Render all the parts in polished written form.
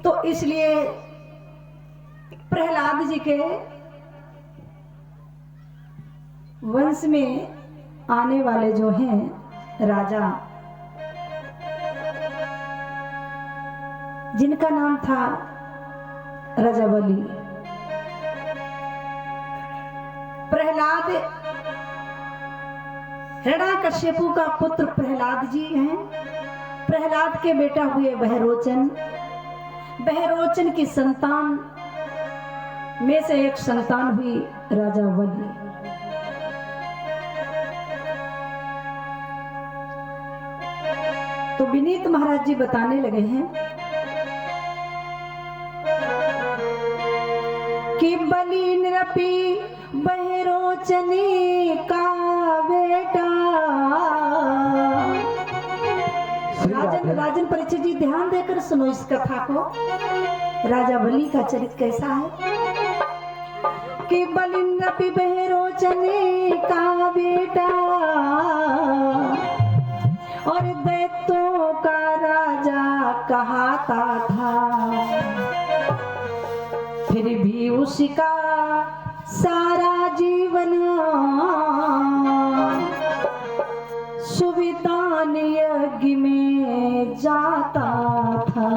तो इसलिए प्रहलाद जी के वंश में आने वाले जो हैं राजा, जिनका नाम था राजा बलि, प्रहलाद हिरण्यकश्यपु का पुत्र प्रहलाद जी हैं। प्रहलाद के बेटा हुए बहरोचन, बहरोचन की संतान में से एक संतान हुई राजा बलि। तो विनीत महाराज जी बताने लगे हैं कि बलि नृपी बहरोचनी का बेटा। राजन परीक्षित जी ध्यान देकर सुनो इस कथा को। राजा बलि का चरित्र कैसा है कि बलि नृपी बहरोचनी का बेटा और दैत्यों का राजा कहाता था, फिर भी उसका सारा जीवन सुविधान यज्ञ में जाता था।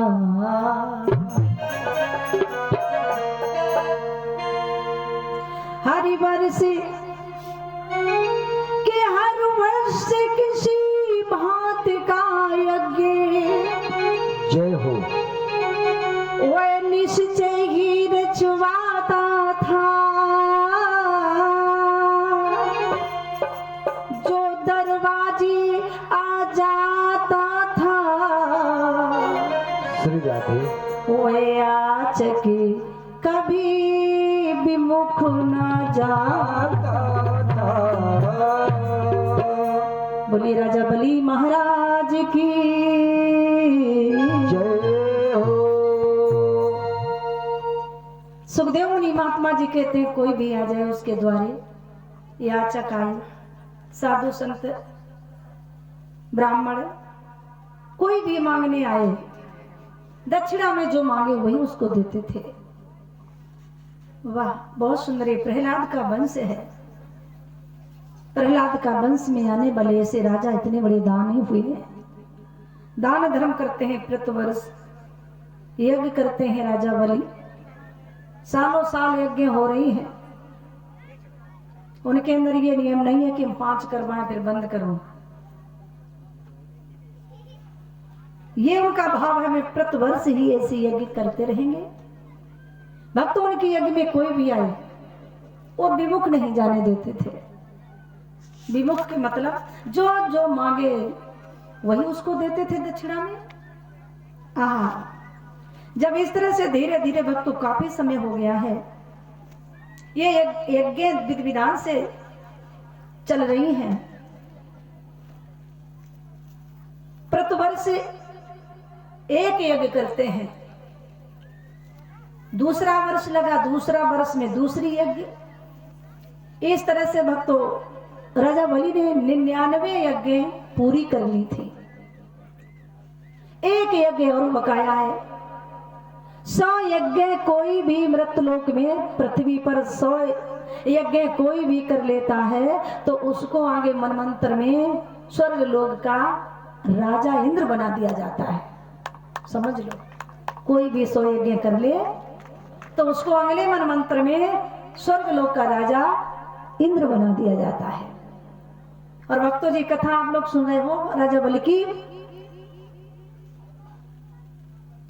हर वर्ष के हर वर्ष किसी भांत का यज्ञ जय हो वह निश्चय ही रचवाता था। जो दरवाजे आ जाता था श्री राधे वह आचक कभी विमुख न जाता था। बोलिए राजा बलि महाराज की जय हो। सुखदेव मुनि महात्मा जी कहते हैं कोई भी आ जाए उसके द्वारे, याचक आए, साधु संत ब्राह्मण कोई भी मांगने आए, दक्षिणा में जो मांगे वही उसको देते थे। वाह, बहुत सुंदर। प्रहलाद का वंश है। प्रहलाद का वंश में आने वाले ऐसे राजा इतने बड़े दानी हुए हैं। दान धर्म करते हैं, प्रतिवर्ष यज्ञ करते हैं राजा बलि। सालों साल यज्ञ हो रही है। उनके अंदर ये नियम नहीं है कि हम 5 करवाएं फिर बंद करो। ये उनका भाव है, मैं प्रतिवर्ष ही ऐसे यज्ञ करते रहेंगे। भक्तों उनके यज्ञ में कोई भी आए वो विमुख नहीं जाने देते थे। विमुख के मतलब जो जो मांगे वही उसको देते थे दक्षिणा में। जब इस तरह से धीरे धीरे भक्तों काफी समय हो गया है, ये यज्ञ विधि विधान से चल रही हैं। प्रतिवर्ष एक यज्ञ करते हैं, दूसरा वर्ष लगा, दूसरा वर्ष में दूसरी यज्ञ। इस तरह से भक्तों राजा बलि ने 99 यज्ञ पूरी कर ली थी। एक यज्ञ और बकाया है। 100 यज्ञ कोई भी मृतलोक में, पृथ्वी पर 100 यज्ञ कोई भी कर लेता है तो उसको आगे मनमंत्र में स्वर्ग लोक का राजा इंद्र बना दिया जाता है। समझ लो, कोई भी 100 यज्ञ कर ले तो उसको अगले मनमंत्र में स्वर्ग लोक का राजा इंद्र बना दिया जाता है। और भक्तों जी कथा आप लोग सुन रहे हो राजा बलि की।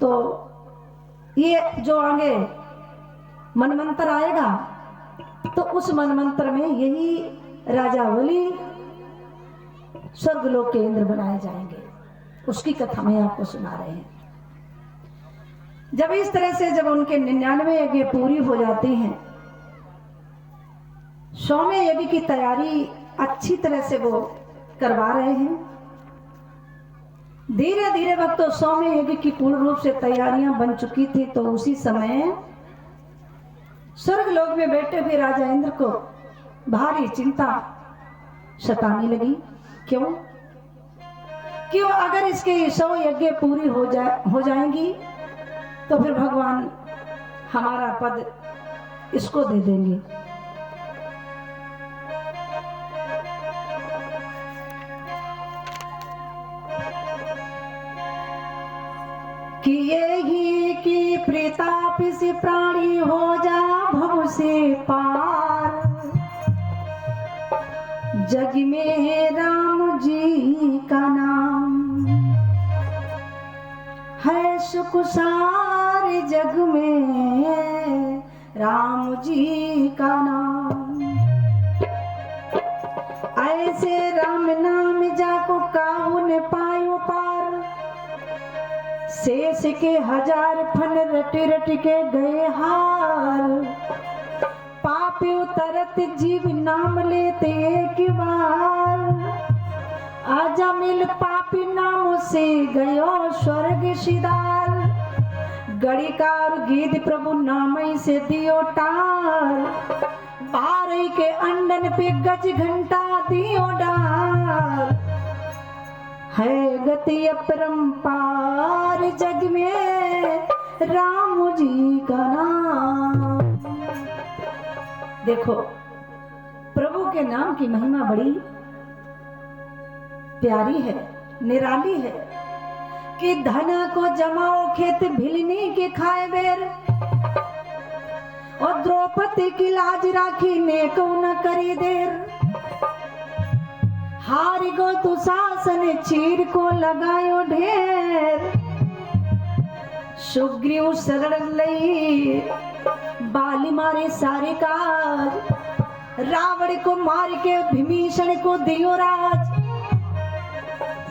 तो ये जो आगे मनमंत्र आएगा तो उस मनमंत्र में यही राजा बलि स्वर्ग लोक के इंद्र बनाए जाएंगे। उसकी कथा में आपको सुना रहे हैं। जब इस तरह से जब उनके 99 यज्ञ पूरी हो जाती हैं, 100वें यज्ञ की तैयारी अच्छी तरह से वो करवा रहे हैं। धीरे धीरे भक्तों 100वें यज्ञ की पूर्ण रूप से तैयारियां बन चुकी थी। तो उसी समय स्वर्ग लोक में बैठे हुए राजा इंद्र को भारी चिंता सताने लगी। क्यों अगर इसके 100 यज्ञ पूरी हो जाएंगी तो फिर भगवान हमारा पद इसको दे देंगे। कि यही की प्रताप से प्राणी हो जा भव से पार, जग में राम जी का नाम है सुख सारे जग में, राम जी का नाम। ऐसे राम नाम जाको काहू ने पायो पार, शेष के हजार फन रट रट के गए हार, पापी उतरत जीव नाम लेते एक बार, आजा मिल पापी नाम से गयो स्वर्ग सिदार, गणिकार गीत प्रभु नाम से दियो टार, बारही के अंडन पे गज घंटा दियो डार, है गति अपरंपार जग में राम जी का नाम। देखो प्रभु के नाम की महिमा बड़ी प्यारी है, निराली है कि धना को जमाओ खेत भिलनी के खाए बेर, और द्रौपदी की लाज राखी ने को न करी देर, हारि गो दुशासन चीर को लगायो ढेर, सुग्रीव शरण लई बाली मारे सारे काज, रावण को मार के विभीषण को दियो राज,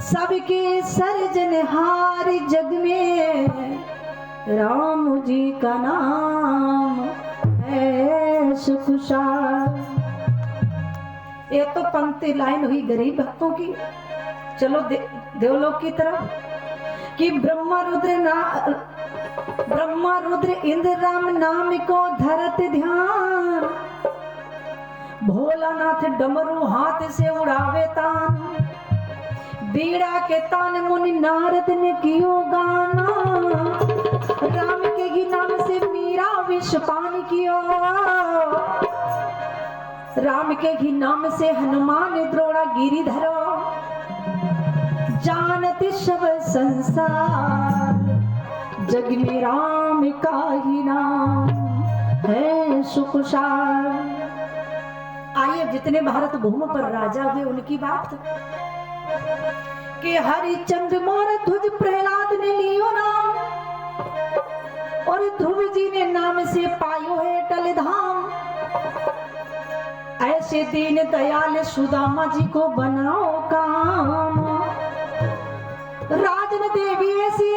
सबके सर्जनहार जग में राम जी का नाम है सुखसार। ये तो पंक्ति लाइन हुई गरीब भक्तों की। चलो देवलोक की तरफ कि ब्रह्मा रुद्र इंद्र राम नाम को धरत ध्यान, भोलानाथ डमरू हाथ से उड़ावे तान, बीड़ा के तान मुनि नारद ने कियो गाना, राम के ही नाम से मीरा विष पान कियो, राम के ही नाम से हनुमान द्रोड़ा गिरी धरो, जानते सब संसार जग में राम का ही नाम है सुखसार। आइए जितने भारत भूमि पर राजा हुए उनकी बात, कि हरिचंद्र मोर ध्वज प्रहलाद ने लियो नाम, और ध्रुव जी ने नाम से पायो है टल धाम, ऐसे दीन दयाल सुदामा जी को बनाओ काम, राजन देवी ऐसे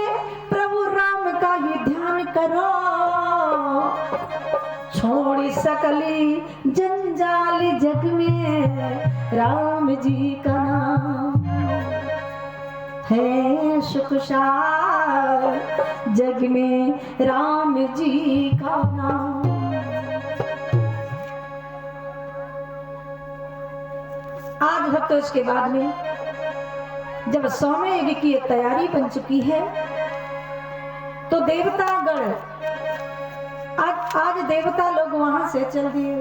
प्रभु राम का ही ध्यान करो, छोड़ सकली जंजाल जग में राम जी का नाम है सुखसार, जग में राम जी का नाम। आज भक्तों इसके बाद में जब 100वें यज्ञ की तैयारी बन चुकी है, तो देवतागण आज देवता लोग वहां से चल दिए,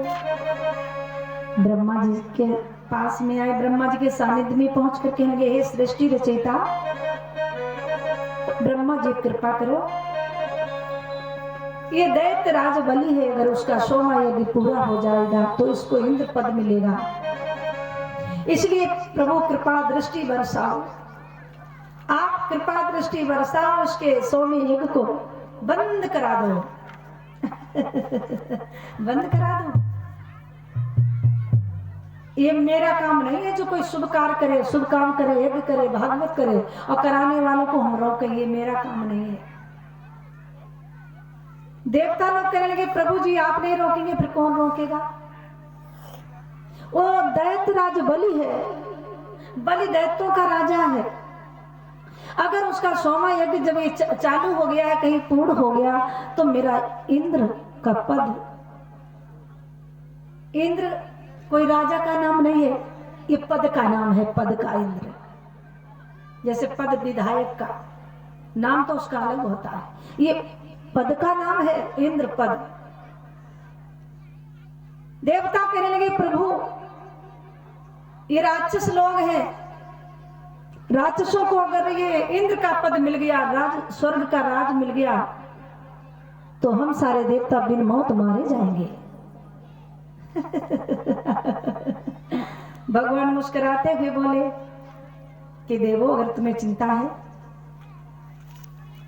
ब्रह्मा जी के पास में आए, ब्रह्मा जी के सानिध्य में पहुंच कर कहेंगे हे सृष्टि रचयिता, ब्रह्मा जी कृपा करो, ये दैत्य राज बलि है, अगर उसका 100वां यज्ञ पूरा हो जाएगा तो इसको इंद्र पद मिलेगा, इसलिए प्रभु कृपा दृष्टि बरसाओ, आप कृपा दृष्टि बरसाओ, उसके 100वें यज्ञ को बंद करा दो बंद करा दो। ये मेरा काम नहीं है जो कोई शुभ कार्य करे, शुभ काम करे, यज्ञ करे, भागवत करे और कराने वालों को हम रोके, ये मेरा काम नहीं है। देवता लोग कहने लगे प्रभु जी आप नहीं रोकेंगे फिर कौन रोकेगा? वो दैत्य राज बलि है, बलि दैत्यों का राजा है, अगर उसका 100वां यज्ञ जब ये चालू हो गया है, कहीं पूर्ण हो गया, तो मेरा इंद्र का पद, इंद्र कोई राजा का नाम नहीं है, ये पद का नाम है, पद का इंद्र। जैसे पद विधायक का नाम तो उसका अलग होता है, ये पद का नाम है इंद्र पद। देवता कहने लगे प्रभु ये राक्षस लोग हैं, राक्षसों को अगर ये इंद्र का पद मिल गया, राज स्वर्ग का राज मिल गया, तो हम सारे देवता बिन मौत मारे जाएंगे। भगवान मुस्कुराते हुए बोले कि देवो अगर तुम्हें चिंता है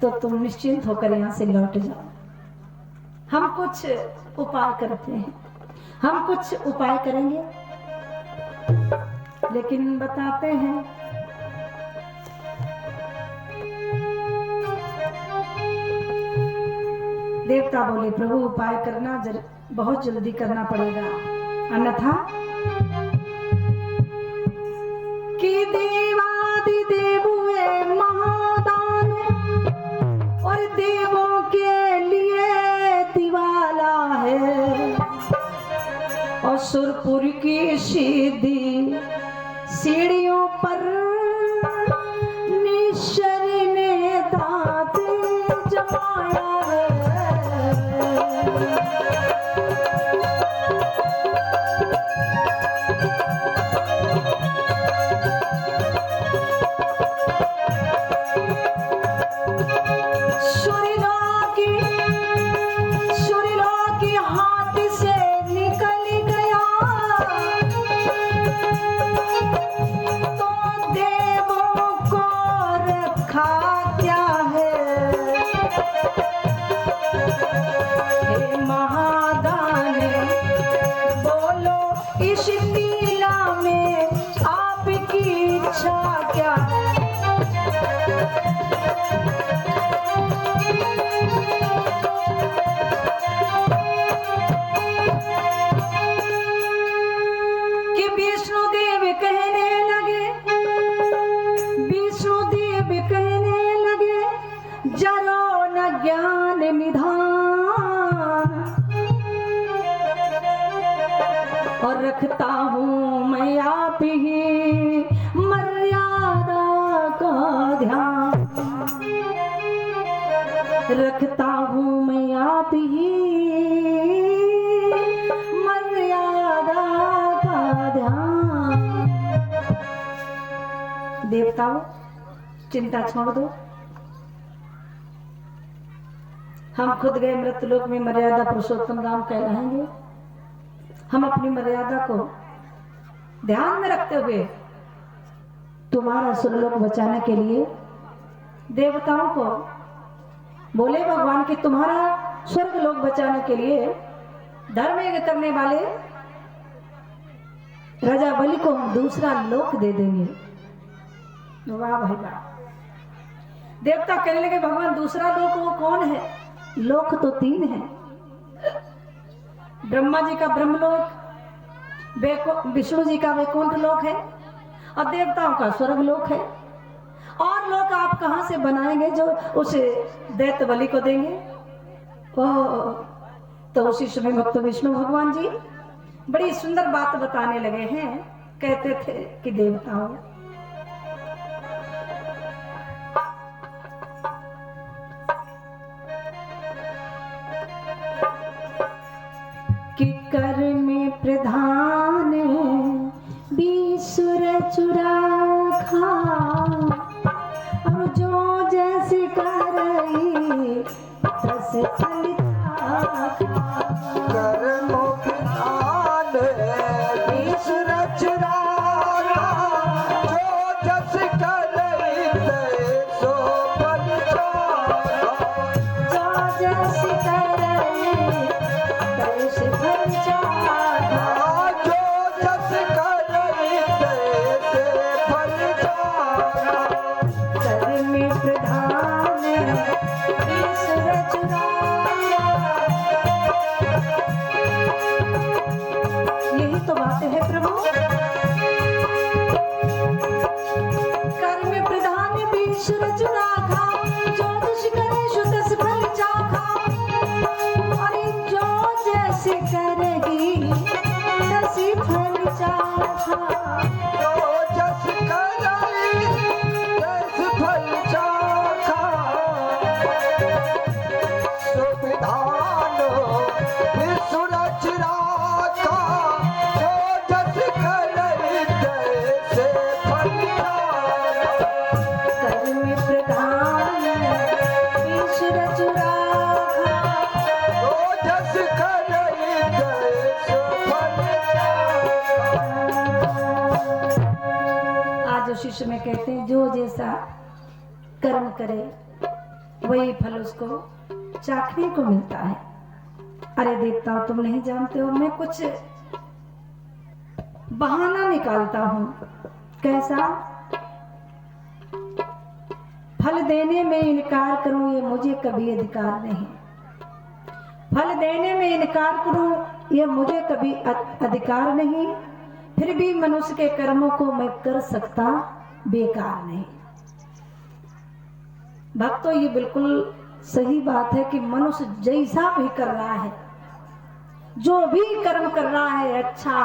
तो तुम निश्चिंत होकर यहां से लौट जाओ। हम कुछ उपाय करते हैं, हम कुछ उपाय करेंगे, लेकिन बताते हैं देवता बोले प्रभु उपाय करना बहुत जल्दी करना पड़ेगा, अन्यथा कि देवादिदेव महादान और देवों के लिए दिवाला है, और सुरपुर की सीधी सीढ़ियों पर निश्चरी ने दांत जमाया है। और रखता हूँ मैं आप ही मर्यादा का ध्यान, रखता हूँ मैं आप ही मर्यादा का ध्यान। देवताओं चिंता छोड़ दो, हम खुद गए मृत्युलोक में मर्यादा पुरुषोत्तम राम कहलाएंगे। हम अपनी मर्यादा को ध्यान में रखते हुए तुम्हारा सुरलोक बचाने के लिए देवताओं को बोले भगवान कि तुम्हारा स्वर्ग लोक बचाने के लिए धर्म यज्ञ करने वाले राजा बलि को हम दूसरा लोक दे देंगे। वाह भाई वाह। देवता कहने लगे भगवान दूसरा लोक वो कौन है? लोक तो 3 है, ब्रह्मा जी का ब्रह्मलोक, विष्णु जी का वैकुंठ लोक है, और देवताओं का स्वर्ग लोक है। और लोक आप कहां से बनाएंगे जो उस दैत्य बलि को देंगे? तो उसी समय भक्त विष्णु भगवान जी बड़ी सुंदर बात बताने लगे हैं। कहते थे कि देवताओं कि कर में प्रधान बीसुर चुराखा, और जो जैसे करई तस फल चाखा। कर में प्रधान बीसुर चुराखा, जो जस करई तैसो फल चाखा। जो जैसे करई तस फल चाखा। जो जस करई तैसे फल चाखा। कर में प्रधान बीसुर चुराखा। यही तो बातें है प्रभु। कर में प्रधान बीसुर चुराखा, जो दुष करे सो तस फल चाखा। अरे जो जैसे करेगी तसी फल चाखा। जो जस करई तैस फल चाखा। सो चुरा जो जस करई तैसे फल चाखा। आज शिष्य में कहते हैं जो जैसा कर्म करे वही फल उसको चाखने को मिलता है। अरे देवताओं, तुम नहीं जानते हो, मैं कुछ बहाना निकालता हूं। कैसा? फल देने में इनकार करूं ये मुझे कभी अधिकार नहीं। फल देने में इनकार करूं ये मुझे कभी अधिकार नहीं, फिर भी मनुष्य के कर्मों को मैं कर सकता बेकार नहीं। भक्तों, ये बिल्कुल सही बात है कि मनुष्य जैसा भी कर रहा है, जो भी कर्म कर रहा है, अच्छा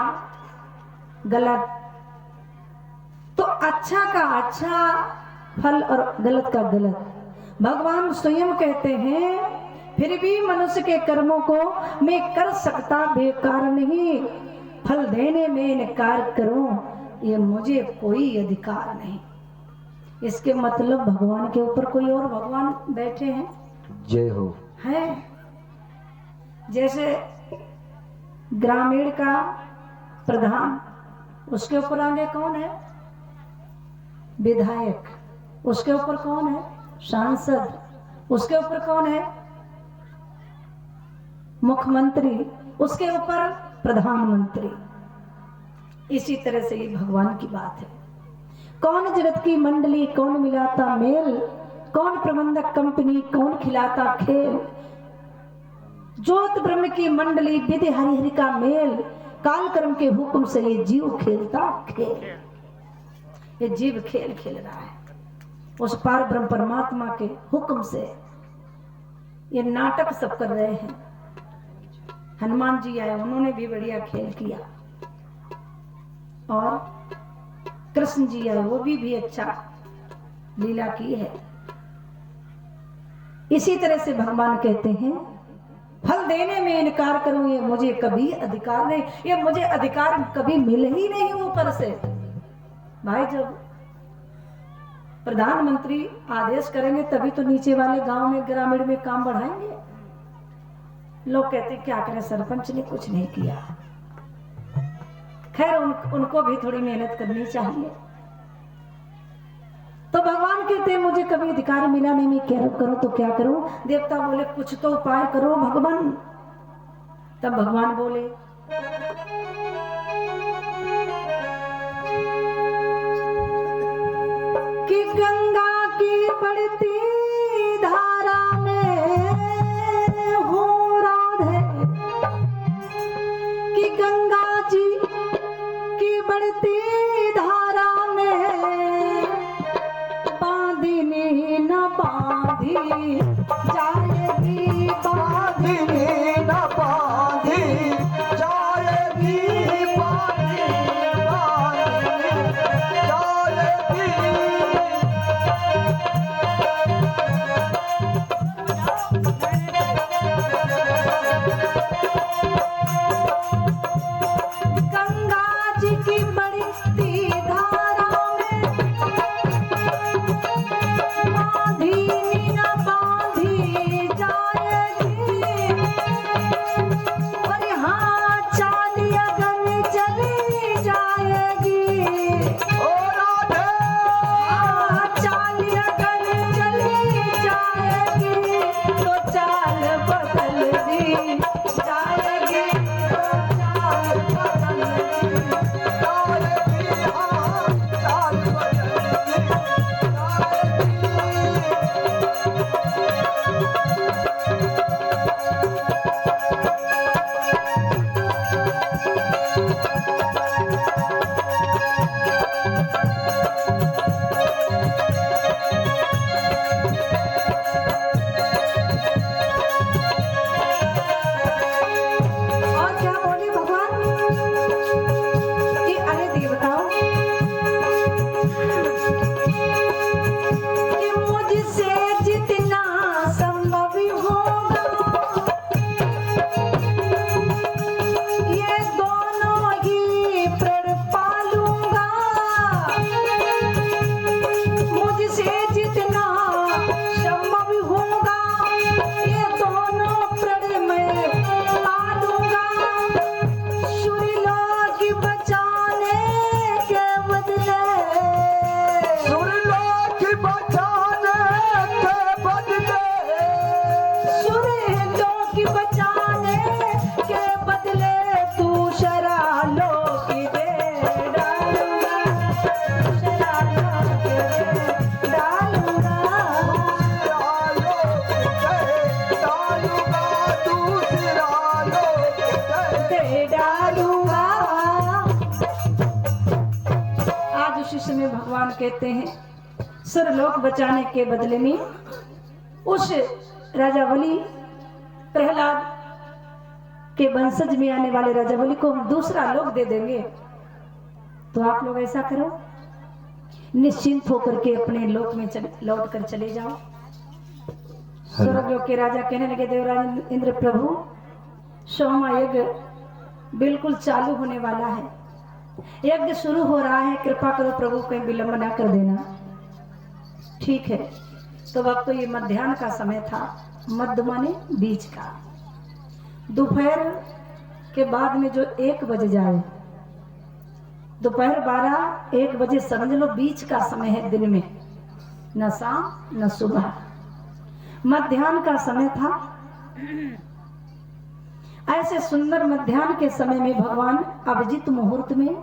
गलत, तो अच्छा का अच्छा फल और गलत का गलत। भगवान स्वयं कहते हैं फिर भी मनुष्य के कर्मों को मैं कर सकता बेकार नहीं, फल देने में इनकार करूं ये मुझे कोई अधिकार नहीं। इसके मतलब भगवान के ऊपर कोई और भगवान बैठे हैं? जय हो। है जैसे ग्रामीण का प्रधान, उसके ऊपर आगे कौन है? विधायक। उसके ऊपर कौन है? सांसद। उसके ऊपर कौन है? मुख्यमंत्री। उसके ऊपर प्रधानमंत्री। इसी तरह से ये भगवान की बात है। कौन जगत की मंडली, कौन मिलाता मेल, कौन प्रबंधक कंपनी, कौन खिलाता खेल। ज्योत ब्रह्म की मंडली, विधि हरि हरि का मेल, काल कर्म के हुक्म से ये जीव खेलता खेल। ये जीव खेल खेल रहा है उस पार ब्रह्म परमात्मा के हुक्म से। ये नाटक सब कर रहे हैं। हनुमान जी आए, उन्होंने भी बढ़िया खेल किया, और कृष्ण जी आए, वो भी अच्छा लीला की है। इसी तरह से भगवान कहते हैं फल देने में इनकार करूं ये मुझे कभी अधिकार नहीं, ये मुझे अधिकार कभी मिल ही नहीं ऊपर से। भाई, जब प्रधानमंत्री आदेश करेंगे तभी तो नीचे वाले गांव में, ग्रामीण में काम बढ़ाएंगे। लोग कहते क्या करें, सरपंच ने कुछ नहीं किया। खैर, उनको भी थोड़ी मेहनत करनी चाहिए। तो भगवान कहते हैं मुझे कभी अधिकार मिला नहीं, मैं क्या करूं तो क्या करूं। देवता बोले कुछ तो उपाय करो भगवान। तब भगवान बोले कि गंगा की बढ़ती धारा में हो राधे, कि गंगा जी की बढ़ती धारा में बांधनी न बांधी जाएगी, बांधनी न बांधी जाएगी, बांधनी जाएगी। की बचाने के बदले दूसरा लोक दे डालूंगा, दूसरा लोक दे डालूंगा। दे डालूंगा। आज उसी समय भगवान कहते हैं सर्वलोक बचाने के बदले में उस राजा बलि, प्रहलाद के वंशज में आने वाले राजा बलि को हम दूसरा लोक दे देंगे। तो आप लोग ऐसा करो, निश्चिंत होकर के अपने लोक में लौट कर चले जाओ। स्वर्गलोक के राजा कहने लगे देवराज इंद्र प्रभु, सोमा यज्ञ बिल्कुल चालू होने वाला है, यज्ञ शुरू हो रहा है, कृपा करो प्रभु, कहीं विलंब ना कर देना। ठीक है। तो वक्त तो ये मध्याह्न का समय था, मध्य माने बीच का। दोपहर के बाद में जो 1 बज जाए, दोपहर 12-1 बजे समझ लो बीच का समय है दिन में, न शाम न सुबह, मध्याह्न का समय था। ऐसे सुंदर मध्याह्न के समय में भगवान अभिजीत मुहूर्त में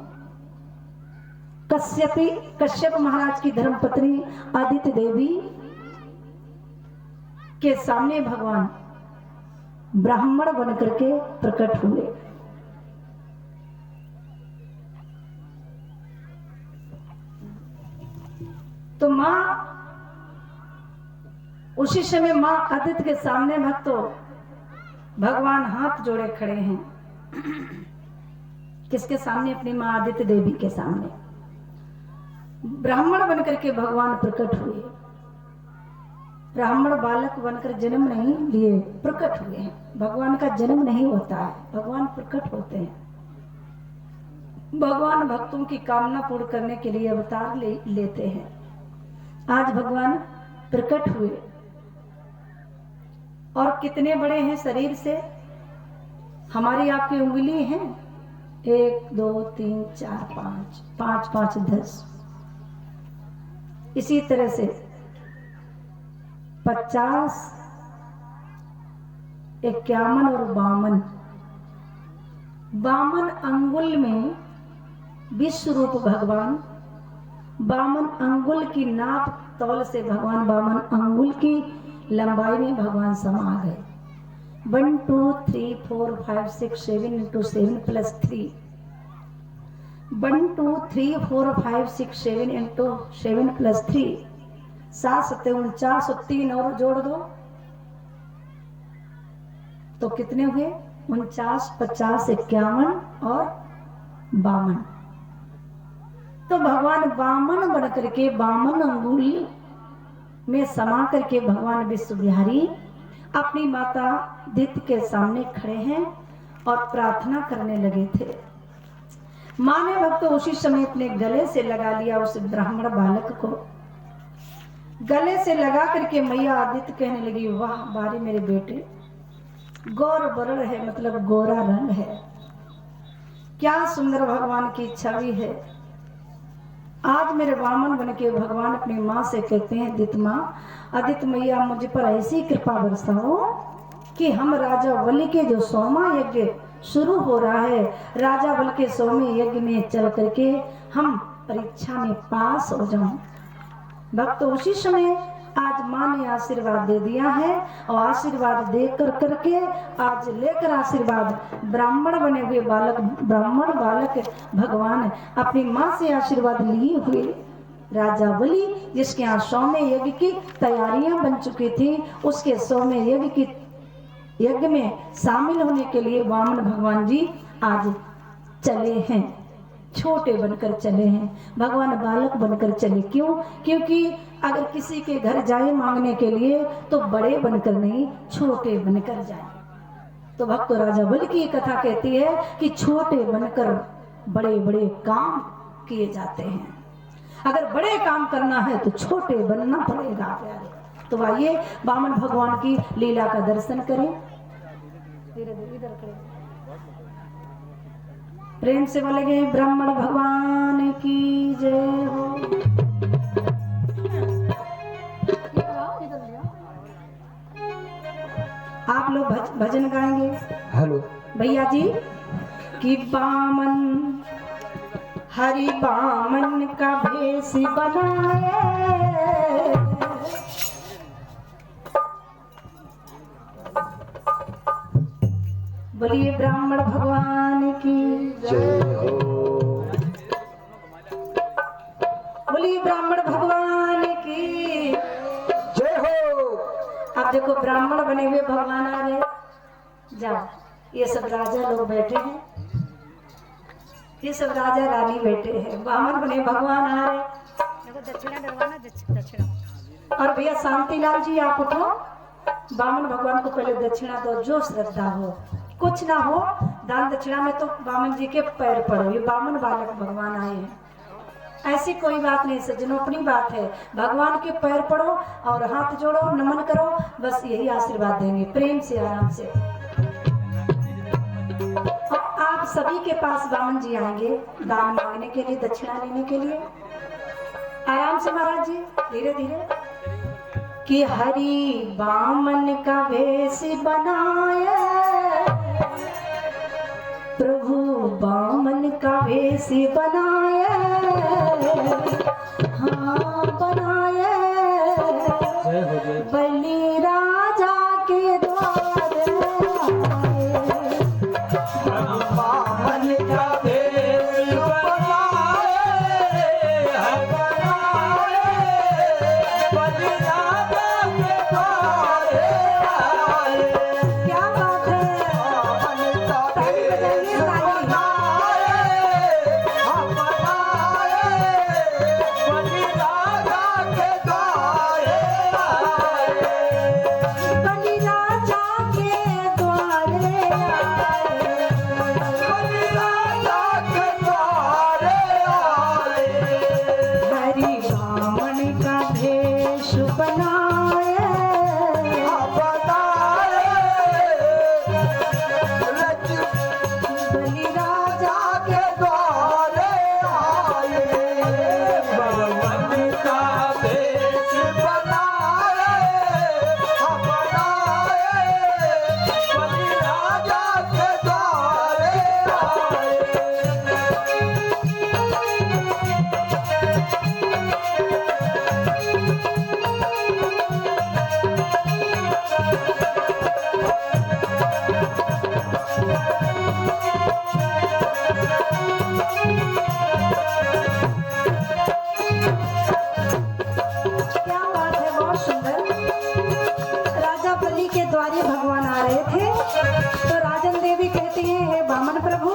कश्यप महाराज की धर्मपत्नी आदित्य देवी के सामने भगवान ब्राह्मण बनकर के प्रकट हुए। तो मां उसी समय मां आदित्य के सामने भक्तों भगवान हाथ जोड़े खड़े हैं। किसके सामने? अपनी मां आदित्य देवी के सामने ब्राह्मण बनकर के भगवान प्रकट हुए। ब्राह्मण बालक बनकर जन्म नहीं लिए, प्रकट हुए हैं। भगवान का जन्म नहीं होता है, भगवान प्रकट होते हैं। भगवान भक्तों की कामना पूर्ण करने के लिए अवतार लेते हैं। आज भगवान प्रकट हुए और कितने बड़े हैं शरीर से, हमारी आपकी उंगली है, 1 2 3 4 5 5 5 10। इसी तरह से 50 51 और 52 अंगुल में विश्व रूप भगवान, 52 अंगुल की नाप तौल से भगवान 52 अंगुल की लंबाई में भगवान समा गए। 1 2 3 4 5 6 7 into 7 plus 3, 1 2 3 4 5 6 7 into 7 plus 3, 7 7 49 और 3 और जोड़ दो तो कितने हुए? 49 50 51 और 52। तो भगवान 52 बन करके 52 अंगुल में समा करके भगवान विश्व बिहारी अपनी माता दित्य के सामने खड़े हैं और प्रार्थना करने लगे थे। मां ने भक्त उसी समय अपने गले से लगा लिया उस ब्राह्मण बालक को। गले से लगा करके मैया आदित्य कहने लगी, वाह बारी मेरे बेटे, गौर वर्ण है, मतलब गोरा रंग है, क्या सुंदर भगवान की छवि है। आज मेरे वामन बन के भगवान अपनी माँ से कहते हैं, दित्य माँ, आदित्य मैया मुझ पर ऐसी कृपा बरसाओ कि हम राजा बलि के जो सोमा यज्ञ शुरू हो रहा है, राजा बलि के सोमे यज्ञ में चल करके हम परीक्षा में पास हो जाऊं। भक्त उसी समय आज माँ ने आशीर्वाद दे दिया है और आशीर्वाद दे करके आज लेकर आशीर्वाद ब्राह्मण बने हुए बालक, ब्राह्मण बालक भगवान अपनी माँ से आशीर्वाद लिए हुए राजा बलि, जिसके यहाँ सौम्य यज्ञ की तैयारियां बन चुकी थी, उसके सौम्य यज्ञ में शामिल होने के लिए वामन भगवान जी आज चले हैं। छोटे बनकर चले हैं भगवान, बालक बनकर चले। क्यों? क्योंकि अगर किसी के घर जाए मांगने के लिए तो बड़े बनकर नहीं, छोटे बनकर जाए। तो भक्त राजा बलि की कथा कहती है कि छोटे बनकर बड़े बड़े काम किए जाते हैं। अगर बड़े काम करना है तो छोटे बनना पड़ेगा प्यारे। तो आइए वामन भगवान की लीला का दर्शन करें। इधर करें, प्रेम से बोलेंगे ब्राह्मण भगवान की जय हो। आप लोग भजन गाएंगे हेलो भैया जी कि बामन हरि बामन का भेष बनाए, बोलिए ब्राह्मण भगवान की जय हो, बोलिए ब्राह्मण भगवान की जय हो। अब देखो ब्राह्मण बने हुए भगवान आ रहे, जाओ ये सब राजा लोग बैठे हैं, ये सब राजा रानी बैठे हैं, बामन बने भगवान आ रहे। देखो दक्षिणा डलवाना, दक्षिणा। और भैया शांतिलाल जी आप उठो, बामन भगवान को पहले दक्षिणा दो, जो श्रद्धा हो, कुछ ना हो दान दक्षिणा में तो बामन जी के पैर पड़ो, ये बामन बालक भगवान आए हैं, ऐसी कोई बात नहीं सज्जनों, अपनी बात है, भगवान के पैर पड़ो और हाथ जोड़ो, नमन करो, बस यही आशीर्वाद देंगे प्रेम से आराम से। आप सभी के पास बामन जी आएंगे दान मांगने के लिए, दक्षिणा लेने के लिए। आराम से महाराज जी, धीरे धीरे। कि हरि बामन का वेश बनाए, प्रभु बामन का वेश बनाए, हाँ बनाए, बलि राजा के द्वार आए, बामन का भेष बनाए, बनाए, बलि राजा के द्वारे आए। क्या बात है, बामन का ताली भेष बजाइए, ताली। बनाए, बलि राजा के द्वारे आए। बलि राजा के द्वारे आए, बलि राजा के द्वारे आए। हरि बामन का भेष बनाए, बनाए, बलि राजा के द्वारे आए। बामन का भेष बनाए, बनाए, बलि राजा के द्वारे आए। क्या बात है, बहुत सुंदर। राजा बलि के द्वारे भगवान आ रहे थे, तो राजन देवी कहती है हे बामन प्रभु,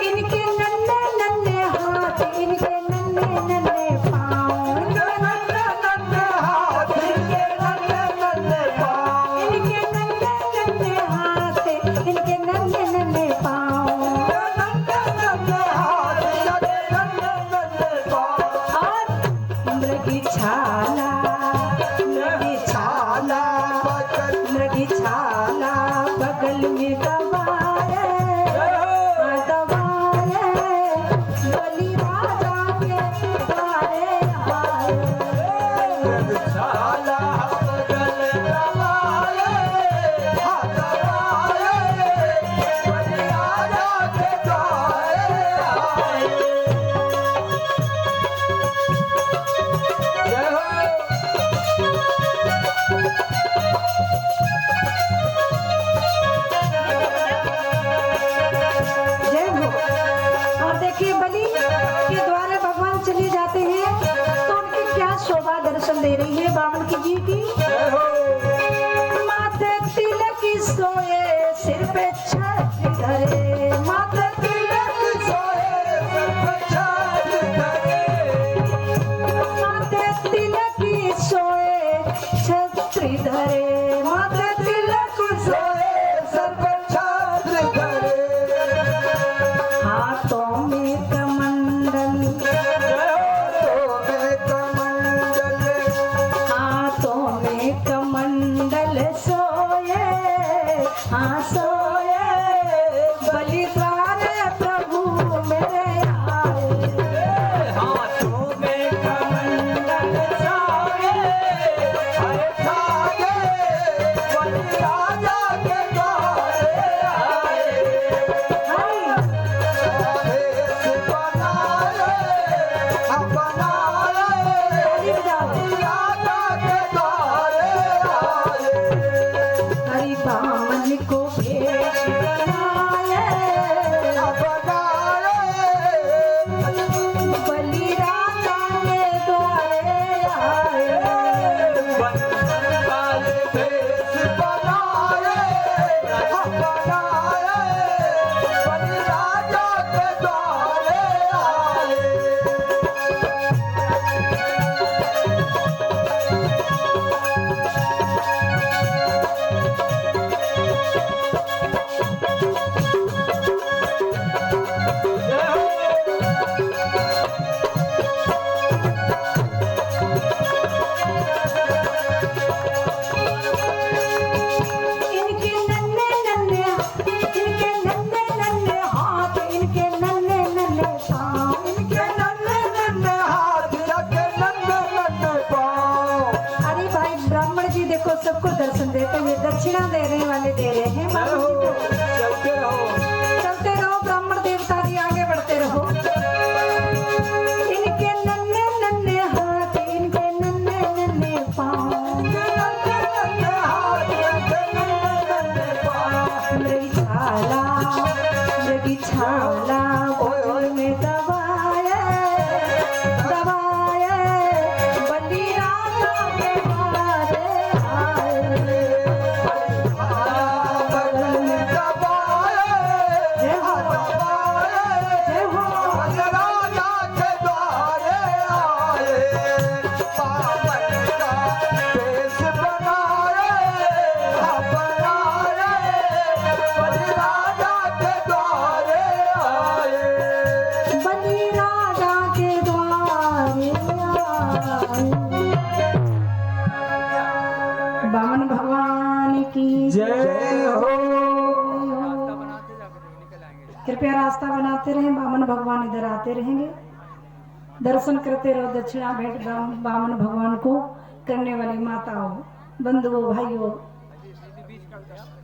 इनके नन्हे नन्हे हाथ, इनके नन्हे नन्हे पाँव, नन्हे नन्हे हाथ, इनके नन्हे नन्हे पाँव, इनके नन्हे नन्हे हाथ, इनके नन्हे नन्हे पाँव, नन्हे नन्हे हाथ, इनके नन्हे नन्हे पाँव। और मृगी छाला, मृगी छाला, मृगी छाला बगल में दबाए, दबाए, बलि राजा के द्वारे आए, छाला बगल दबाए, हाथ दबाए, बलि राजा के द्वारे आए। जय हो। जय हो। और देखिए बलि के द्वारे भगवान चले जाते हैं, तो उनकी क्या शोभा दर्शन दे रही है बामन की जी की। जय हो। माथे तिलक सोए, सिर पे छत्र धरे, माथे तिलक सोए सर पे छाछ धरे, माथे तिलक सोए छत्र धरे, माथे तिलक सोए सर पे छाछ धरे। हाथों में कमंडल, हाथों में कमंडल, हाथों में कमंडल सोए, हाँ सोए, बलि द्वारे प्रभु मेरे आए, हाथों में कमंडल सोए, हरे छागे, बलि बामन को भेष बनाए, बलि राजा के द्वारे सबको दर्शन देते हुए दक्षिणा देने वाले दे रहे हैं। चलते रहो ब्राह्मण देवता जी, आगे बढ़ते रहो। इनके नन्हे नन्हे हाथ, इनके नन्हे नन्हे पाँव, मृगी छाला बोल में दबाए दबाए, बलि राजा के द्वारे बामन भगवान की जय हो। कृपया रास्ता बनाते रहें, बामन भगवान इधर आते रहेंगे। दर्शन करते रहो, दक्षिणा भेंट बामन भगवान को करने वाली माताओं, बंधुओं, भाइयों।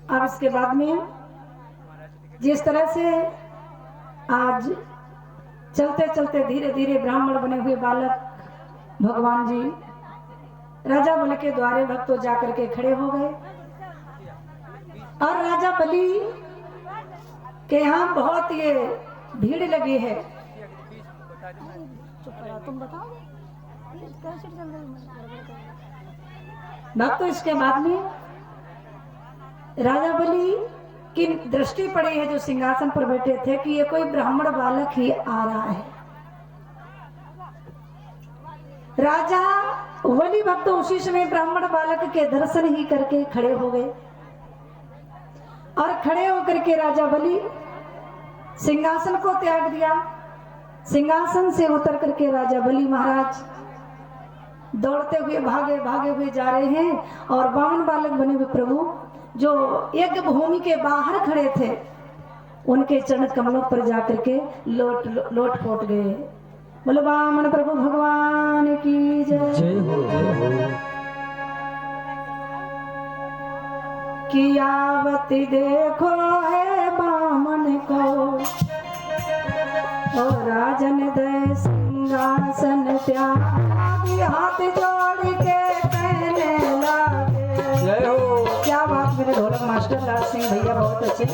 अब इसके बाद में जिस तरह से आज चलते चलते धीरे धीरे ब्राह्मण बने हुए बालक भगवान जी राजा बलि के द्वारे भक्तों जाकर के खड़े हो गए, और राजा बलि के यहाँ बहुत ये भीड़ लगी है। तुम बताओ भक्तों, इसके बाद में राजा बलि की दृष्टि पड़ी है जो सिंहासन पर बैठे थे कि ये कोई ब्राह्मण बालक ही आ रहा है। राजा बलि भक्त उसी समय ब्राह्मण बालक के दर्शन ही करके खड़े हो गए, और खड़े होकर के राजा बलि सिंहासन को त्याग दिया। सिंहासन से उतर करके राजा बलि महाराज दौड़ते हुए भागे हुए जा रहे हैं, और बामन बालक बने हुए प्रभु जो यज्ञ भूमि के बाहर खड़े थे उनके चरण कमलों पर जाकर के लोट पोट गए। बोलो बामन प्रभु भगवान की जय। जय हो, जय हो। कियावती देखो है बामन को, और राजन दे सिंहासन त्यागी, हाथ जोड़ के कहने लगे। जय हो। क्या बात मेरे ढोलक मास्टर लाल सिंह भैया, बहुत अच्छे।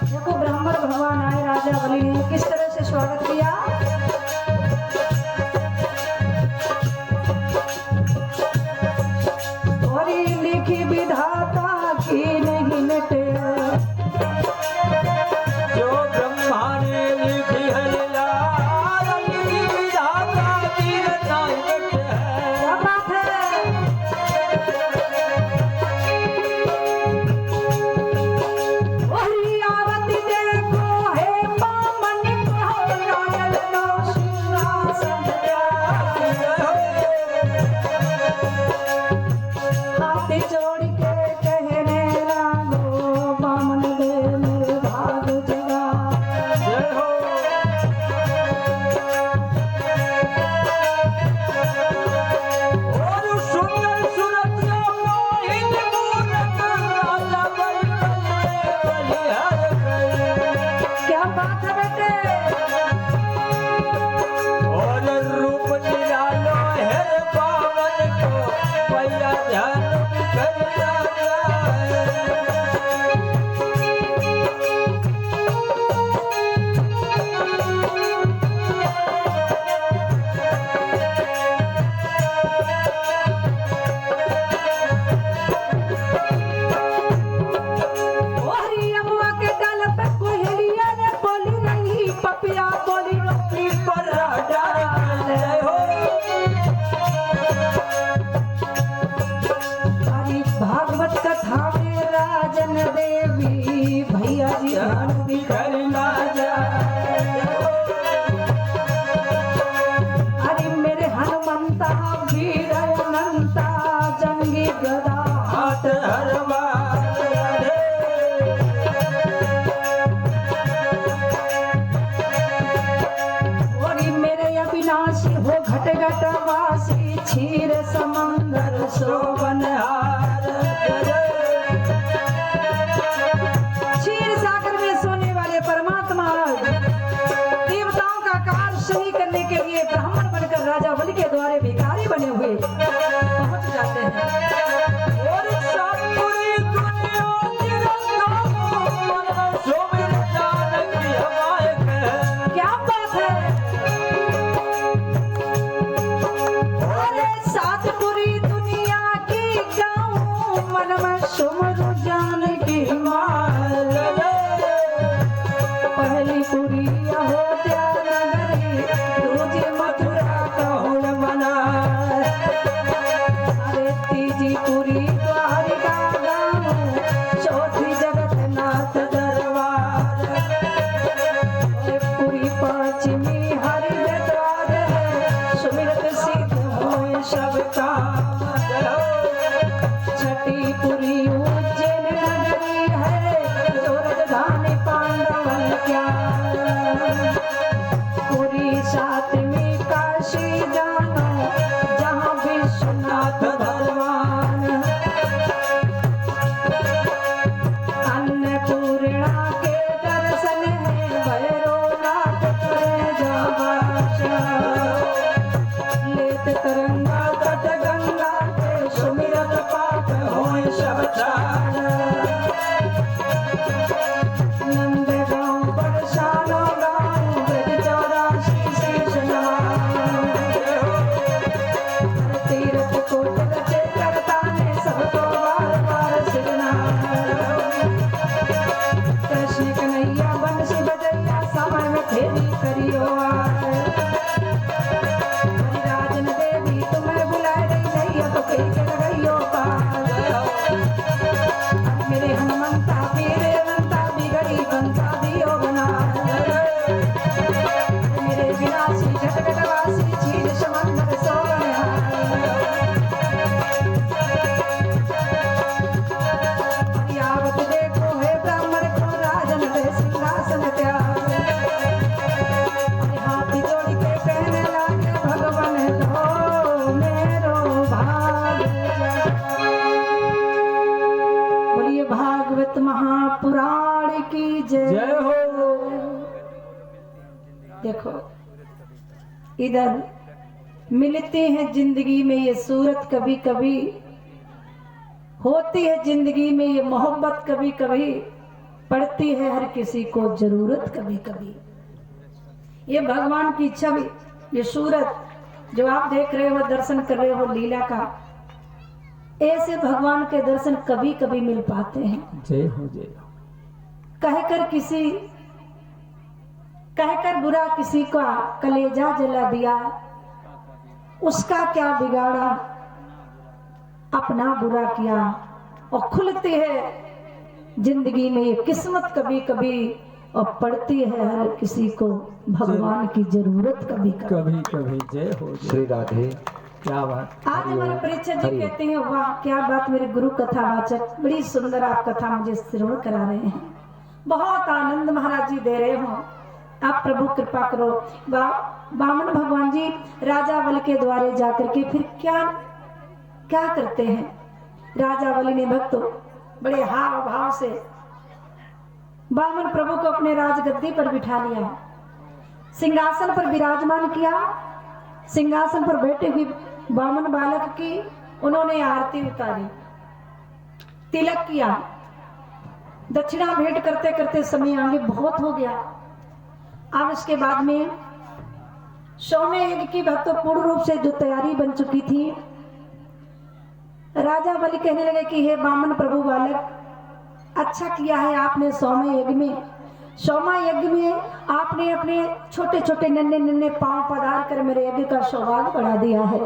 देखो ब्राह्मण भगवान आए, राजा बलि ने किस तरह से स्वागत किया। और लिखी विधाता की नहीं मिटे, जो ब्रह्मा ने लिखी है लीला, लिखी विधाता की नहीं मिटे। क्या बात है। शोभनहार क्षीर सागर में सोने वाले परमात्मा देवताओं का कार्य सही करने के लिए ब्राह्मण बनकर राजा बलि के द्वारे भिखारी बने हुए पहुंच जाते हैं। और सापुरी दुनिया तिरंगा मन शोभित जानकी हमारे कह क्या बात है। अरे सात पूरी दुनिया की गाऊं मन में सुमरु जानकी माल पहली पूरी अयोध्या नगरी दूजी मथुरा कहुन मना अरे तीजी पूरी द्वारिका गाऊं चौथी जगन्नाथ दरबार अरे पूरी पश्चिमी हरि द्वार है सुमिरत सिद्ध होए सब काम छठी पूरी उज्जैन नगरी है जो राजधानी पांडवन क्या पूरी सातवीं काशी जानो जहाँ विश्वनाथ भगवान अन्नपूर्णा के दर्शन है भैरवनाथ करे जाबाशा लेत तरंगा तट गंगा के सुमिरत पाप होए सब चार नंद गाँव बरसानो गाँव ब्रज 84 शीश नवान तीर्थ कोट रचे करता ने सबको बार बार सिरना कृष्ण कन्हैया बंसी बजैया समय में फेरी करियो राजन देवी तुम्हें बुलाए रही जइया तो कही के लगइयो पार मेरे हनुमंता मेरे अनंता बिगड़ी बनता दियो बना मेरे विनाशी झटकटवासी चीज समंदर सोवन यावत देखो है ब्राह्मण को राजन दे सिंहासन त्याग हाथी जोड़ी के कहने लगे भगवान लो मेरो भाग बोलिए भागवत महापुराण की जय। जय हो देखो इधर मिलते हैं जिंदगी में ये सूरत कभी कभी होती है जिंदगी में ये मोहब्बत कभी कभी पड़ती है हर किसी को जरूरत कभी कभी ये भगवान की छवि ये सूरत जो आप देख रहे हो दर्शन कर रहे हो लीला का ऐसे भगवान के दर्शन कभी कभी मिल पाते हैं। जय हो जय हो कहकर बुरा किसी का कलेजा जला दिया उसका क्या बिगाड़ा अपना बुरा किया और खुलती है जिंदगी में ये किस्मत कभी कभी और पड़ती है हर किसी को भगवान की जरूरत कभी कभी। कभी कभी जय हो जय श्री राधे। क्या बात आज हमारे परीक्षक जी कहते हैं वाह क्या बात मेरे गुरु कथावाचक बड़ी सुंदर आप कथा मुझे श्रवण करा रहे हैं बहुत आनंद महाराज जी दे रहे हो आप प्रभु कृपा करो। बामन भगवान जी राजा बलि के द्वारे जाकर के फिर क्या क्या करते हैं। राजा बलि ने भक्तों बड़े हाव भाव से बामन प्रभु को अपने राजगद्दी पर बिठा लिया सिंहासन पर विराजमान किया। सिंहासन पर बैठे हुए बामन बालक की उन्होंने आरती उतारी तिलक किया दक्षिणा भेंट करते करते समय आगे बहुत हो गया। अब इसके बाद में सौम्य यज्ञ की भक्तों पूर्ण रूप से जो तैयारी बन चुकी थी राजा बलि कहने लगे कि हे बामन प्रभु बालक अच्छा किया है आपने सौम्य यज्ञ में आपने अपने छोटे छोटे नन्हे नन्हे पांव पधार कर मेरे यज्ञ का सौभाग्य बढ़ा दिया है।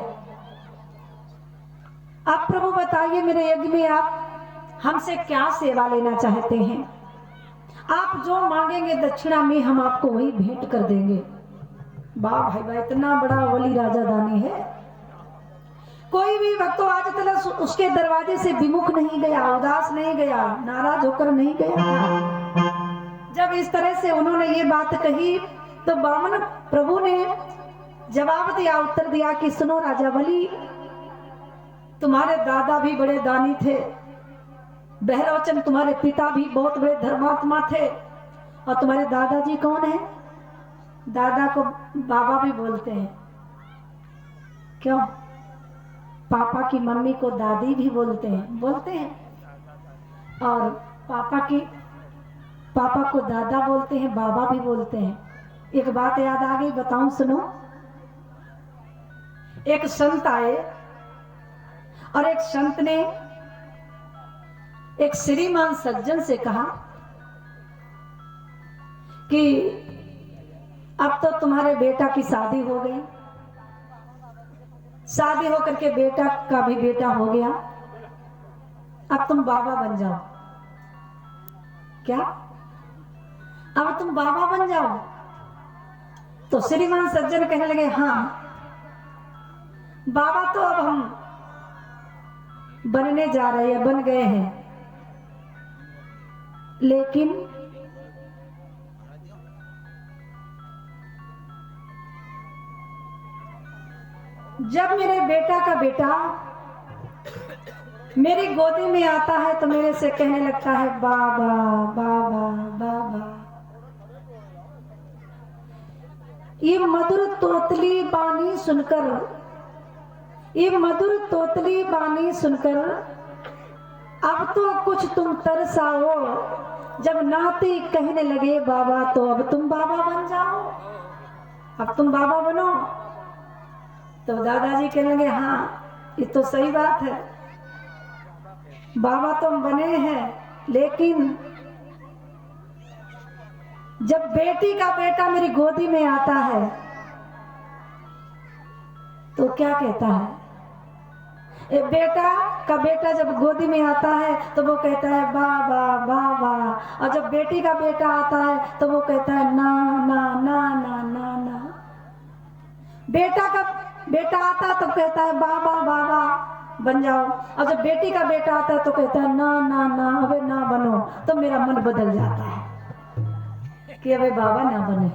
आप प्रभु बताइए मेरे यज्ञ में आप हमसे क्या सेवा लेना चाहते हैं। आप जो मांगेंगे दक्षिणा में हम आपको वही भेंट कर देंगे। वाह भाई भाई इतना बड़ा वली राजा दानी है। कोई भी भक्त तो आज तक उसके दरवाजे से विमुख नहीं गया उदास नहीं गया नाराज होकर नहीं गया। जब इस तरह से उन्होंने ये बात कही तो बामन प्रभु ने जवाब दिया उत्तर दिया कि सुनो राजा बलि तुम्हारे दादा भी बड़े दानी थे, भैरवचंद तुम्हारे पिता भी बहुत बड़े धर्मात्मा थे। और तुम्हारे दादाजी कौन है? दादा को बाबा भी बोलते हैं। क्यों? पापा की मम्मी को दादी भी बोलते हैं। और पापा को दादा बोलते हैं, बाबा भी बोलते हैं। एक बात याद आ गई, बताऊं, सुनो। एक संत आए और एक संत ने एक श्रीमान सज्जन से कहा कि अब तो तुम्हारे बेटा की शादी हो गई, शादी होकर के बेटा का भी बेटा हो गया, अब तुम बाबा बन जाओ। क्या? अब तुम बाबा बन जाओ? तो श्रीमान सज्जन कहने लगे, हाँ बाबा तो अब हम बनने जा रहे हैं, बन गए हैं, लेकिन जब मेरे बेटा का बेटा मेरी गोदी में आता है तो मेरे से कहने लगता है बाबा बाबा बाबा। ये मधुर तोतली बानी सुनकर अब तो कुछ तुम तरसाओ। जब नाती कहने लगे बाबा, तो अब तुम बाबा बन जाओ, अब तुम बाबा बनो। तो दादाजी कहने लगे, हाँ ये तो सही बात है, बाबा तो हम बने हैं, लेकिन जब बेटी का बेटा मेरी गोदी में आता है तो क्या कहता है? बेटा का बेटा जब गोदी में आता है तो वो कहता है बाबा बाबा, और जब बेटी का बेटा आता है तो वो कहता है ना ना ना ना ना ना। बेटा का बेटा आता तो कहता है बाबा बाबा बन जाओ, और जब बेटी का बेटा आता है तो कहता है ना ना ना, अबे ना बनो। तो मेरा मन बदल जाता है कि अबे बाबा ना बने।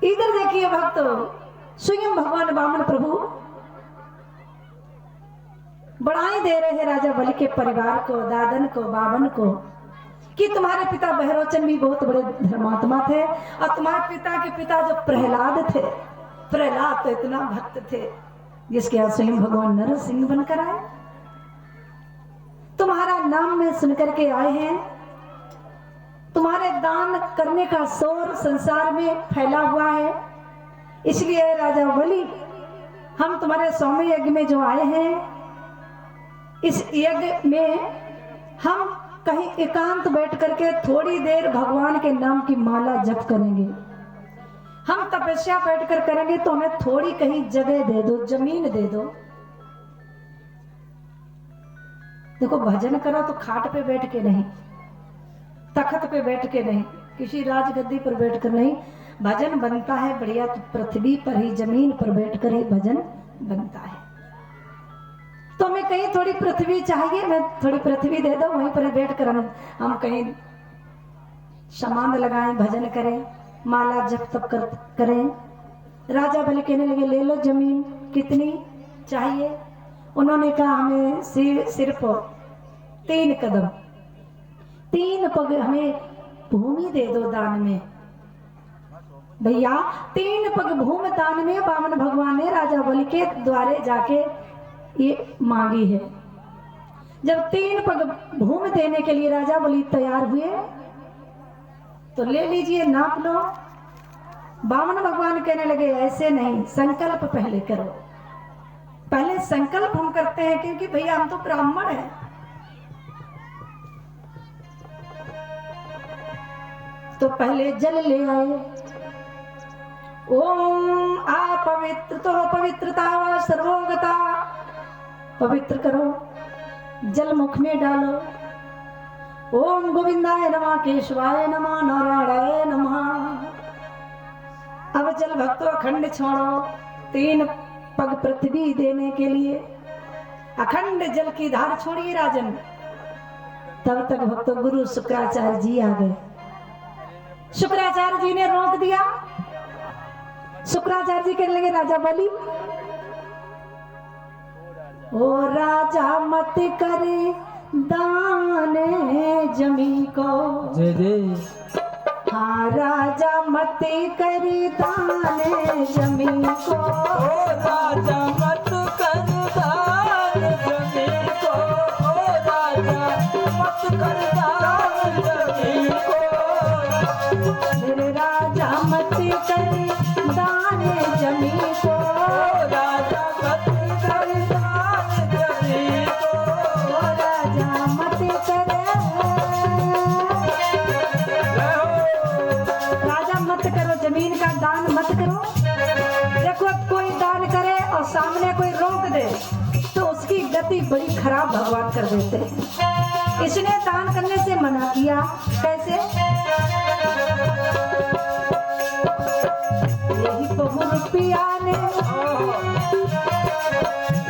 इधर देखिए भक्तों, स्वयं भगवान वामन प्रभु बढ़ाई दे रहे हैं राजा बलि के परिवार को, दादन को, बावन को, कि तुम्हारे पिता भैरवचंद भी बहुत बड़े धर्मात्मा थे, और तुम्हारे पिता के पिता जो प्रहलाद थे, प्रहलाद तो इतना भक्त थे जिसके यहाँ स्वयं भगवान नरसिंह बनकर आए। तुम्हारा नाम में सुनकर के आए हैं, तुम्हारे दान करने का शोर संसार में फैला हुआ है, इसलिए राजा बलि हम तुम्हारे सौम्य यज्ञ में जो आए हैं, इस यज्ञ में हम कहीं एकांत बैठ करके थोड़ी देर भगवान के नाम की माला जप करेंगे। हम तपस्या बैठ कर करेंगे, तो हमें थोड़ी कहीं जगह दे दो, जमीन दे दो। देखो, भजन करो तो खाट पे बैठ के नहीं, तख्त पे बैठ के नहीं, किसी राजगद्दी पर बैठ कर नहीं। भजन बनता है बढ़िया तो पृथ्वी पर ही, जमीन पर बैठ कर ही भजन बनता है। तो हमें कहीं थोड़ी पृथ्वी चाहिए, मैं थोड़ी पृथ्वी दे दो, वहीं पर बैठ कर हम कहीं समाध लगाएं, भजन करें, माला जप तप करें। राजा बलि कहने लगे, ले लो जमीन, कितनी चाहिए? उन्होंने कहा, हमें सिर्फ 3 कदम, 3 पग हमें भूमि दे दो दान में। भैया 3 पग भूमि दान में वामन भगवान ने राजा बलि के द्वारे जाके ये मांगी है। जब 3 पग भूमि देने के लिए राजा बलि तैयार हुए, तो ले लीजिए, नाप लो। वामन भगवान कहने लगे, ऐसे नहीं, संकल्प पहले करो। पहले संकल्प हम करते हैं, क्योंकि भैया हम तो ब्राह्मण हैं। तो पहले जल ले आए। ओम आ पवित्र तो पवित्रता व सर्वोगता, पवित्र करो, जल मुख में डालो। ओम गोविंदाय नमः, केशवाय नमः, नारायणाय नमः। अब जल भक्तों अखंड छोड़ो, 3 पग पृथ्वी देने के लिए अखंड जल की धार छोड़िए राजन। तब तक भक्तों गुरु शुक्राचार्य जी आ गए। शुक्राचार्य जी ने रोक दिया। शुक्राचार्य जी कहने लगे, राजा बलि ओ राजा मत करे दान जमी को। जय जय। हाँ राजा मत करे दान जमी को। ओ राजा मत कर दान जमीन को। ओ राजा मत कर दान जमीन को। मेरे राजा मत करे दान जमी को। ओ राजा मत कर दान जमीन को। ओ राजा मत करे। जय हो। राजा मत करो, जमीन का दान मत करो। देखो अब कोई दान करे और सामने कोई रोक दे तो उसकी गति बड़ी खराब भगवान कर देते हैं। इसने दान करने से मना किया। कैसे? यही तो रुपया ने,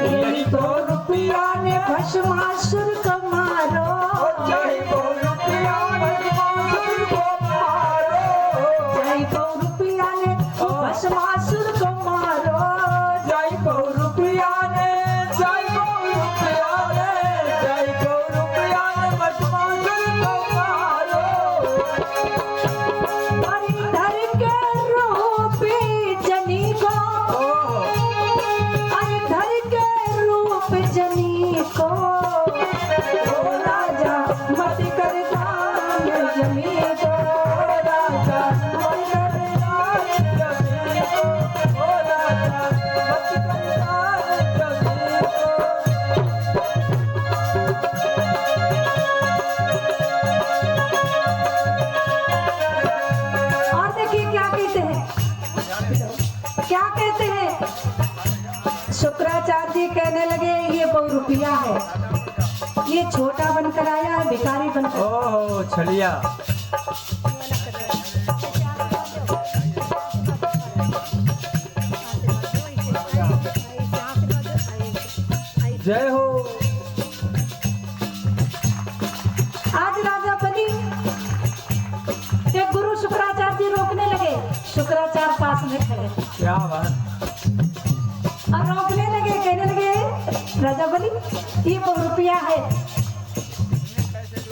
यही तो रुपया ने भस्मासुर को मारो। जय हो रुपया भस्मासुर को मारो। जय को रुपया ने भस्मासुर को मारो। जय हो रुपया ने, जय हो रुपया ने, जय हो रुपया ने भस्मासुर को मारो। अंधर के रूपी जनी को, अंधर के रूप जनी को। ओ राजा मत कर दान जमी को। राजा मत कर दान जमीन को। ओ राजा मत कर दान जमीन को। और देखिए क्या कहते हैं, क्या कहते हैं। शुक्राचार्य जी कहने लगे ये बहुरूपिया है, ये छोटा बनकर आया है, भिखारी बनकर। ओह छलिया। जय हो। आज राजा बनी के गुरु शुक्राचार्य जी रोकने लगे। शुक्राचार्य पास में खड़े क्या बात। और रोकने लगे, कहने लगे राजा बनी ये बहुरूपिया है,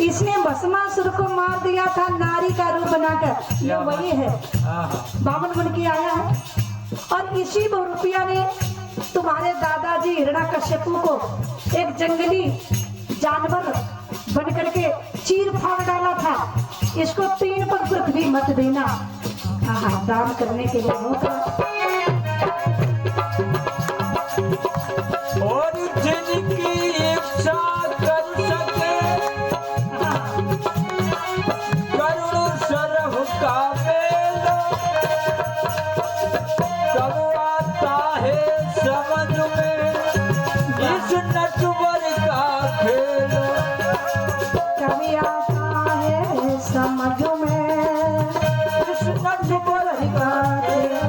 इसने भस्मासुर को मार दिया था नारी का रूप बनाकर। ये वही है, आहा। बावन बन के आया है। और इसी बहुरूपिया ने तुम्हारे दादाजी हिरण्याकश्यपु को एक जंगली जानवर बन करके चीर फाड़ डाला था। इसको 3 पग पृथ्वी मत देना। हाँ, दान करने के लिए होगा। और जिनकी इच्छा कर सके करुण सरह का मेल कब आता है समझ में इस नटवर का खेल। कभी आता है समझ में इस नटवर का खेल।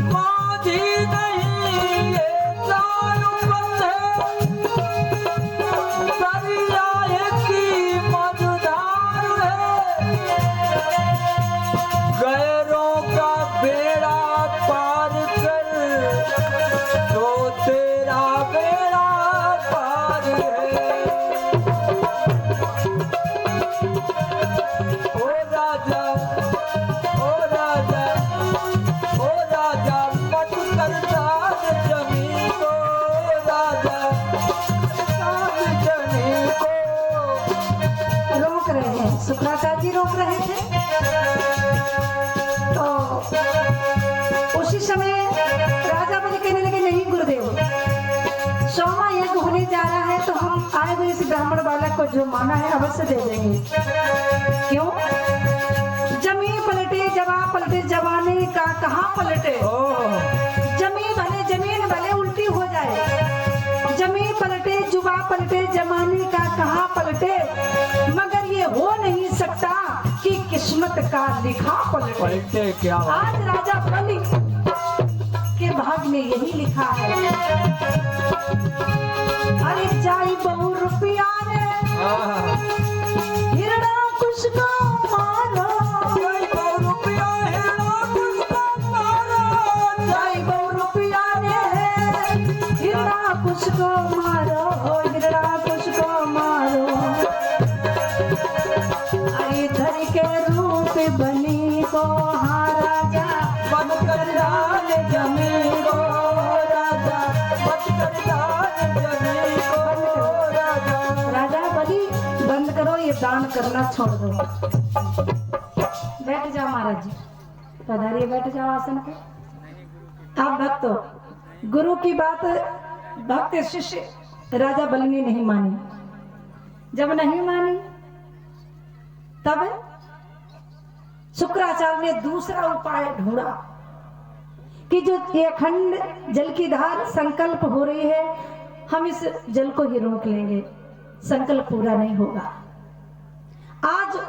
माधी नहीं ये दारू बंधे दरिया की मझधार है। गैरों का बेड़ा पार कर तो तेरा बेड़ा पार है। ओ राजा, ओ राजा, ओ राजा मत कर दान जमीन को। राजा दान जमीन को। रोक रहे हैं, शुक्राचार्य जी रोक रहे थे। तो उसी समय राजा बलि कहने लगे नहीं गुरुदेव, 100वां यज्ञ होने जा रहा है तो हम आए हुए इस ब्राह्मण बालक को जो माना है अवश्य दे देंगे। क्यों? जमी पलटे जवा पलटे, जवानी का कहाँ पलटे। ओह जमीन भले उल्टी हो जाए, जमी पलटे जुबा पलटे, जमाने का कहाँ पलटे, मगर ये हो नहीं सकता कि किस्मत का लिखा पलटे। पलटे क्या बात। आज राजा बलि के भाग में यही लिखा है। अरे जाई बहुरूपिया ने आहा। हिरण्याकुश को मारो। जय बहुरूपिया हिरण्याकुश को मारो। जाई बहुरूपिया ने हिरण्याकुश मारो गिरड़ा किसको मारो अरे धर के रूप बनी को हाँ राजा बंद कर डाल जमी को राजा, बंद कर डाल जमी को राजा। राजा बलि बंद करो, ये दान करना छोड़ दो। बैठ जाओ महाराज जी, पधारिए, बैठ जाओ आसन पे। आप भक्त हो, गुरु की बात भक्त शिष्य राजा बलि ने नहीं मानी। जब नहीं मानी तब शुक्राचार्य ने दूसरा उपाय ढूंढा कि जो ये अखंड जल की धार संकल्प हो रही है, हम इस जल को ही रोक लेंगे, संकल्प पूरा नहीं होगा। आज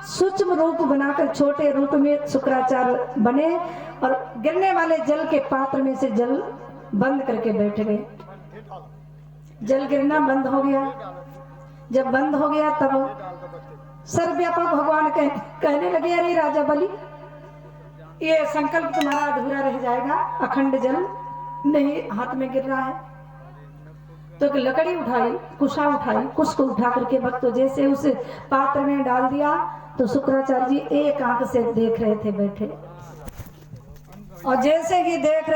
सूक्ष्म रूप बनाकर छोटे रूप में शुक्राचार्य बने और गिरने वाले जल के पात्र में से जल बंद करके बैठ गए। जल गिरना बंद हो गया। जब बंद हो गया तब सर्वव्यापक भगवान कहने लगे, अरे राजा बलि, ये संकल्प तुम्हारा अधूरा रह जाएगा, अखंड जल नहीं हाथ में गिर रहा है। तो एक लकड़ी उठाई, कुशा उठाई, कुश को उठा करके भक्त जैसे उस पात्र में डाल दिया तो शुक्राचार्य जी एक आंख से देख रहे थे बैठे, और जैसे ही देख रहे